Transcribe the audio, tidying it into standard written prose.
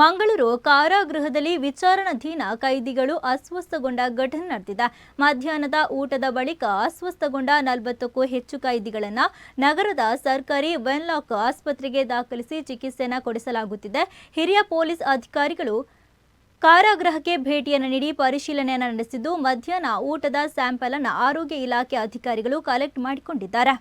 ಮಂಗಳೂರು ಕಾರಾಗೃಹದಲ್ಲಿ ವಿಚಾರಣಾಧೀನ ಕೈದಿಗಳು ಅಸ್ವಸ್ಥಗೊಂಡ ಘಟನೆ ನಡೆದಿದೆ. ಮಧ್ಯಾಹ್ನದ ಊಟದ ಬಳಿಕ ಅಸ್ವಸ್ಥಗೊಂಡ 40ಕ್ಕೂ ಹೆಚ್ಚು ಕೈದಿಗಳನ್ನು ನಗರದ ಸರ್ಕಾರಿ ವೆನ್ಲಾಕ್ ಆಸ್ಪತ್ರೆಗೆ ದಾಖಲಿಸಿ ಚಿಕಿತ್ಸೆಯನ್ನು ಕೊಡಿಸಲಾಗುತ್ತಿದೆ. ಹಿರಿಯ ಪೊಲೀಸ್ ಅಧಿಕಾರಿಗಳು ಕಾರಾಗೃಹಕ್ಕೆ ಭೇಟಿಯನ್ನು ನೀಡಿ ಪರಿಶೀಲನೆಯನ್ನು ನಡೆಸಿದ್ದು, ಮಧ್ಯಾಹ್ನ ಊಟದ ಸ್ಯಾಂಪಲ್ ಅನ್ನು ಆರೋಗ್ಯ ಇಲಾಖೆ ಅಧಿಕಾರಿಗಳು ಕಲೆಕ್ಟ್ ಮಾಡಿಕೊಂಡಿದ್ದಾರೆ.